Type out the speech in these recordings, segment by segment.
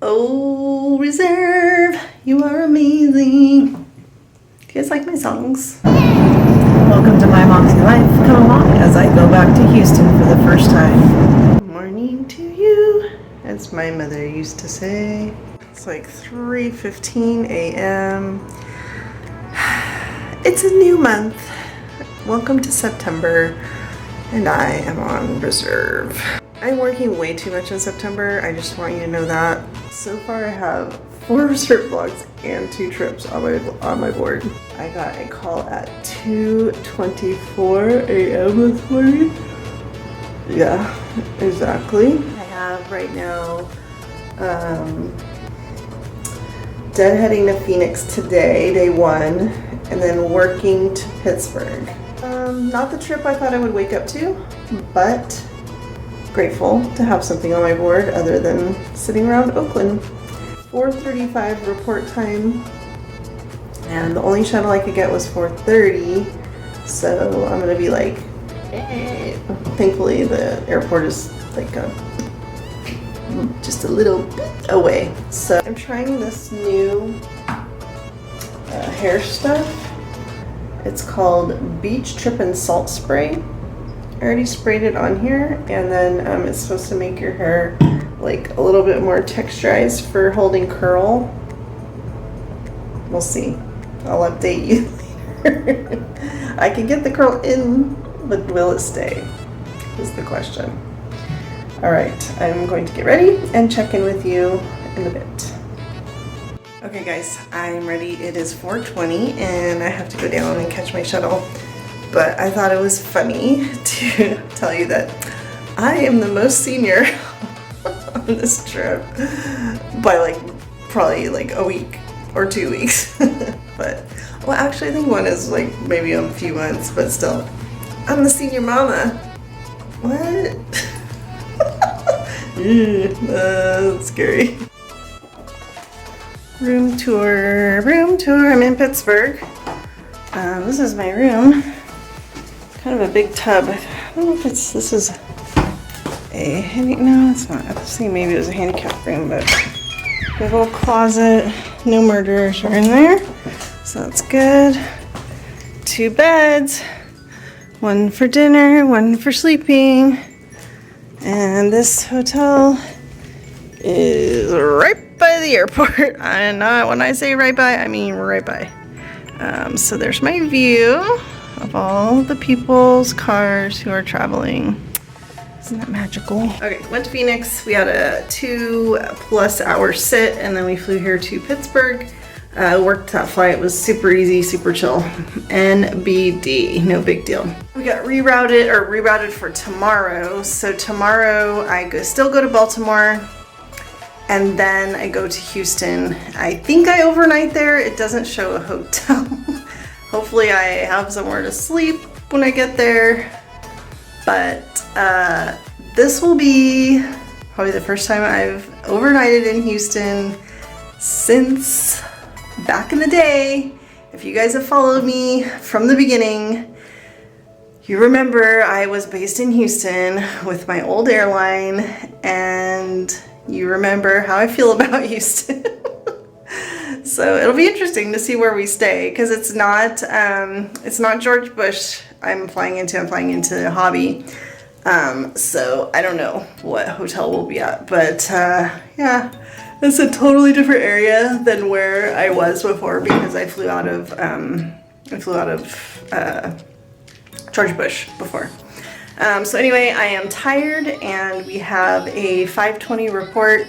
Oh, Reserve, you are amazing. Do you guys like my songs? Welcome to my Movavi life. Come along as I go back to Houston for the first time. Good morning to you, as my mother used to say. It's like 3:15 a.m. It's a new month. Welcome to September, and I am on reserve. I'm working way too much in September. I just want you to know that. So far I have 4 reserve vlogs and 2 trips on my board. I got a call at 2:24 a.m. this morning. Yeah, exactly. I have right now deadheading to Phoenix today, day 1, and then working to Pittsburgh. Not the trip I thought I would wake up to, but grateful to have something on my board other than sitting around Oakland. 4:35 report time, and the only shuttle I could get was 4:30, so I'm gonna be like, thankfully the airport is like just a little bit away. So I'm trying this new hair stuff. It's called Beach Trip and Salt Spray. I already sprayed it on here, and then it's supposed to make your hair like a little bit more texturized for holding curl. We'll see. I'll update you later. I can get the curl in, but will it stay? Is the question. All right, I'm going to get ready and check in with you in a bit. Okay guys, I'm ready. It is 4:20 and I have to go down and catch my shuttle. But I thought it was funny to tell you that I am the most senior on this trip by like probably like a week or 2 weeks. But well, actually I think one is like maybe a few months, but still, I'm the senior mama. What? That's scary. Room tour, I'm in Pittsburgh. This is my room. Kind of a big tub. I don't know if this is a no, it's not. I was thinking maybe it was a handicap room, but big old closet, no murderers are in there, so that's good. 2 beds, 1 for dinner, 1 for sleeping, and this hotel is right by the airport. And not when I say right by, I mean right by. So there's my view of all the people's cars who are traveling. Isn't that magical? Okay, went to Phoenix. We had a 2+ hour sit, and then we flew here to Pittsburgh. Worked that flight. It was super easy, super chill. NBD, no big deal. We got rerouted for tomorrow. So tomorrow I still go to Baltimore, and then I go to Houston. I think I overnight there. It doesn't show a hotel. Hopefully I have somewhere to sleep when I get there. But this will be probably the first time I've overnighted in Houston since back in the day. If you guys have followed me from the beginning, you remember I was based in Houston with my old airline, and you remember how I feel about Houston. So it'll be interesting to see where we stay, because it's not George Bush I'm flying into Hobby. So I don't know what hotel we'll be at, but yeah, it's a totally different area than where I was before, because I flew out of George Bush before. So anyway, I am tired, and we have a 5:20 report,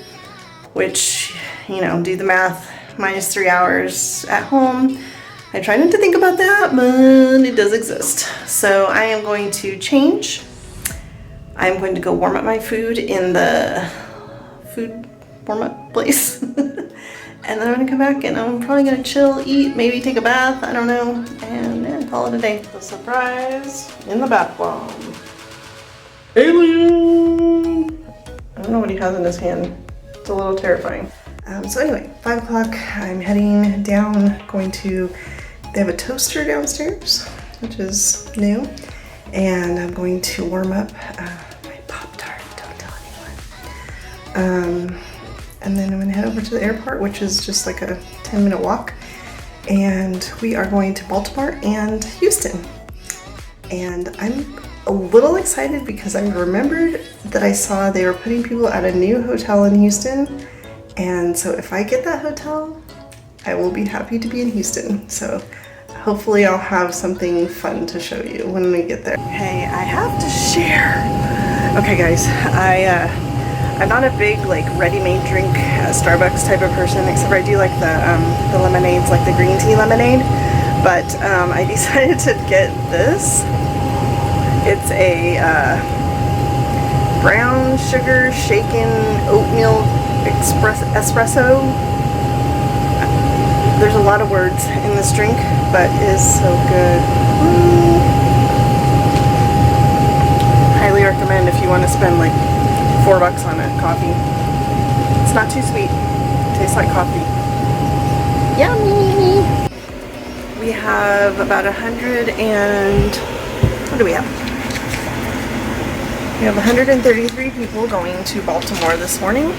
which, you know, do the math, minus 3 hours at home. I try not to think about that, but it does exist. So I am going to change. I'm going to go warm up my food in the food warm-up place. And then I'm gonna come back, and I'm probably gonna chill, eat, maybe take a bath, I don't know, and yeah, call it a day. The surprise in the bath bomb. Alien! I don't know what he has in his hand. It's a little terrifying. So anyway, 5 o'clock, I'm heading down, they have a toaster downstairs, which is new, and I'm going to warm up my Pop-Tart, don't tell anyone. and then I'm gonna head over to the airport, which is just like a 10-minute walk. And we are going to Baltimore and Houston. And I'm a little excited because I remembered that I saw they were putting people at a new hotel in Houston. And so if I get that hotel, I will be happy to be in Houston. So hopefully I'll have something fun to show you when we get there. Hey, I have to share. Okay guys, I'm not a big like ready-made drink Starbucks type of person, except I do like the lemonades, like the green tea lemonade. But I decided to get this. It's a brown sugar shaken oatmeal espresso. There's a lot of words in this drink, but it is so good. Highly recommend if you want to spend like $4 on a coffee. It's not too sweet. It tastes like coffee. Yummy! We have about 100 and... what do we have? We have 133 people going to Baltimore this morning,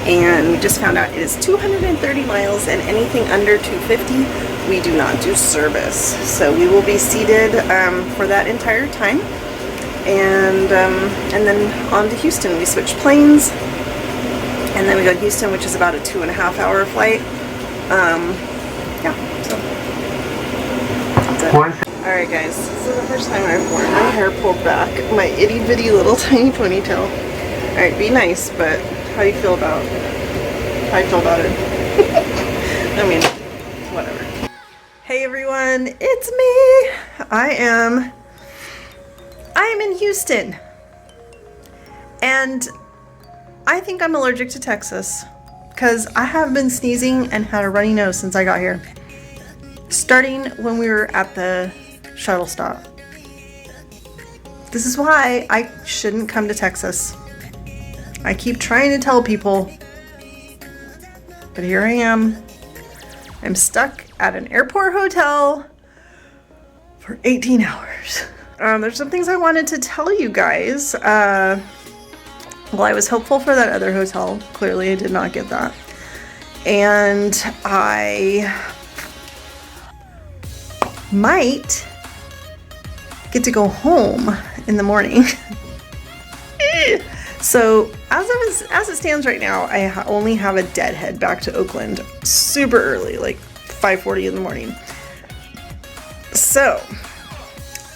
and we just found out it is 230 miles, and anything under 250 we do not do service. So we will be seated for that entire time, and then on to Houston. We switch planes, and then we go to Houston, which is about a 2.5-hour flight. Yeah, so that's it. Alright guys, this is the first time I've worn my hair pulled back, my itty bitty little tiny ponytail. Alright, be nice, but how do you feel about it? I mean, whatever. Hey everyone, it's me! I am in Houston. And I think I'm allergic to Texas, because I have been sneezing and had a runny nose since I got here. Starting when we were at the shuttle stop. This is why I shouldn't come to Texas. I keep trying to tell people, but here I am. I'm stuck at an airport hotel for 18 hours. There's some things I wanted to tell you guys. Well, I was hopeful for that other hotel. Clearly I did not get that. And I might get to go home in the morning. So as it stands right now, I only have a deadhead back to Oakland super early, like 5:40 in the morning. So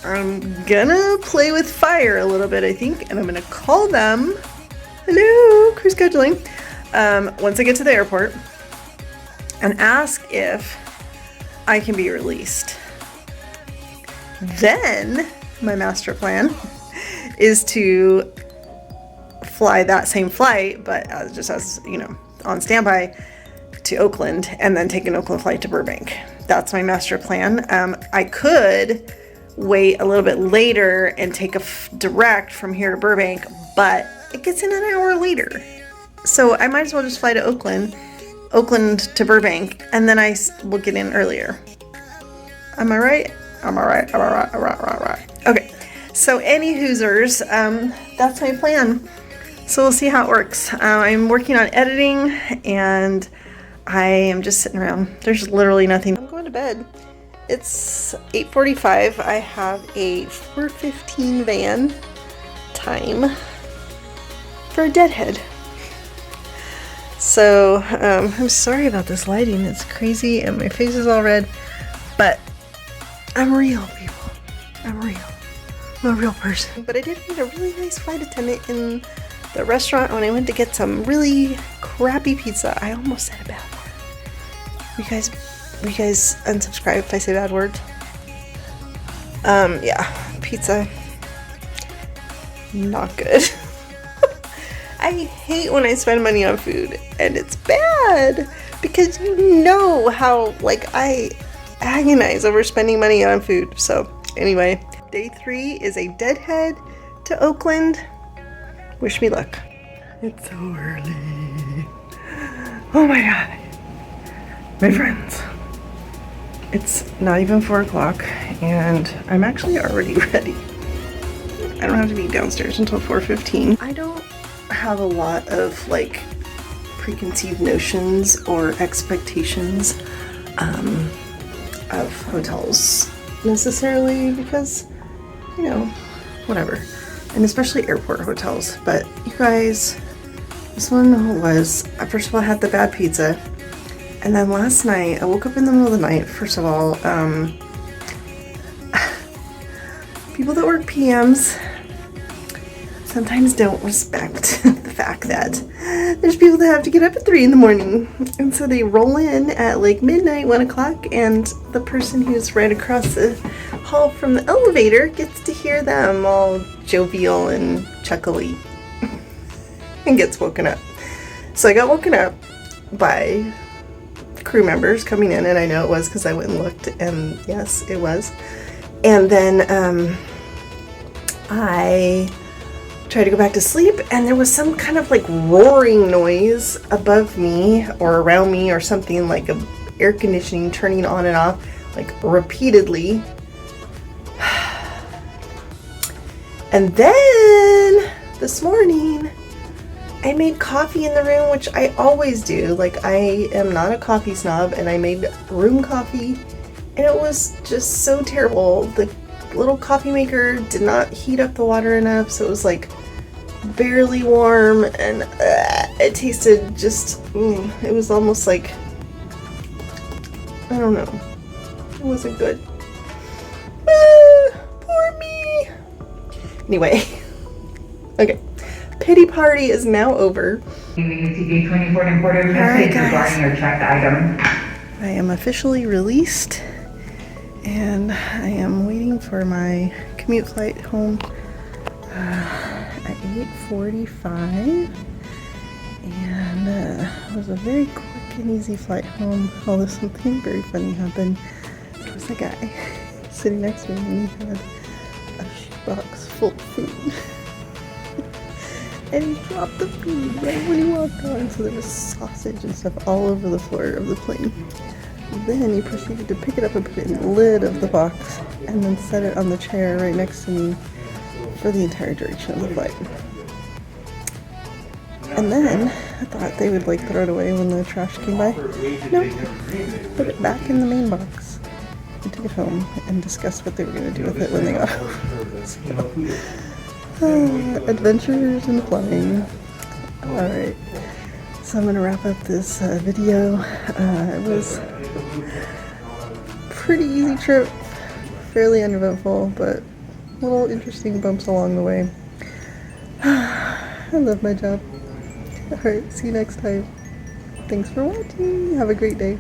I'm gonna play with fire a little bit, I think, and I'm gonna call them. Hello, crew scheduling. Once I get to the airport, and ask if I can be released. Then my master plan is to fly that same flight, but just as you know, on standby to Oakland, and then take an Oakland flight to Burbank. That's my master plan. I could wait a little bit later and take a direct from here to Burbank, but it gets in an hour later. So I might as well just fly to Oakland to Burbank, and then I will get in earlier. Am I right? I'm all right. Okay, so any Hoosers, that's my plan. So we'll see how it works. I'm working on editing, and I am just sitting around. There's literally nothing. I'm going to bed. It's 8:45. I have a 4:15 van time for a deadhead. So I'm sorry about this lighting. It's crazy, and my face is all red. But I'm real, people. I'm real. I'm a real person. But I did meet a really nice flight attendant in the restaurant when I went to get some really crappy pizza. I almost said a bad word. You guys unsubscribe if I say bad words. Yeah, pizza. Not good. I hate when I spend money on food, and it's bad because you know how I agonize over spending money on food. So anyway, day 3 is a deadhead to Oakland. Wish me luck. It's so early. Oh my god. My friends, it's not even 4 o'clock, and I'm actually already ready. I don't have to be downstairs until 4:15. I don't have a lot of preconceived notions or expectations of hotels necessarily, because, you know, whatever. And especially airport hotels. But you guys, this one was, first of all, I had the bad pizza. And then last night, I woke up in the middle of the night. First of all, people that work PMs sometimes don't respect the fact that there's people that have to get up at 3 in the morning. And so they roll in at like midnight, 1 o'clock, and the person who's right across the hall from the elevator gets to hear them all jovial and chuckly and gets woken up. So I got woken up by crew members coming in, and I know it was because I went and looked, and yes, it was. And then I tried to go back to sleep, and there was some kind of like roaring noise above me or around me, or something like a air conditioning turning on and off like repeatedly. And then this morning I made coffee in the room, which I always do. Like, I am not a coffee snob, and I made room coffee, and it was just so terrible. The little coffee maker did not heat up the water enough, so it was like barely warm, and it tasted just, it was almost like, I don't know, it wasn't good. Poor me. Anyway, okay. Pity party is now over. Alright, guys. I am officially released, and I am waiting for my commute flight home at 8:45, and it was a very quick and easy flight home, although something very funny happened. There was a guy sitting next to me, and he had a shoebox full of food. And he dropped the food right when he walked on, so there was sausage and stuff all over the floor of the plane. Then he proceeded to pick it up and put it in the lid of the box, and then set it on the chair right next to me for the entire duration of the flight. And then I thought they would like throw it away when the trash came by. No, put it back in the main box and took it home and discussed what they were going to do with it when they got home. Adventures in flying. Alright, so I'm going to wrap up this video. It was a pretty easy trip, fairly uneventful, but little interesting bumps along the way. I love my job. Alright, see you next time. Thanks for watching. Have a great day.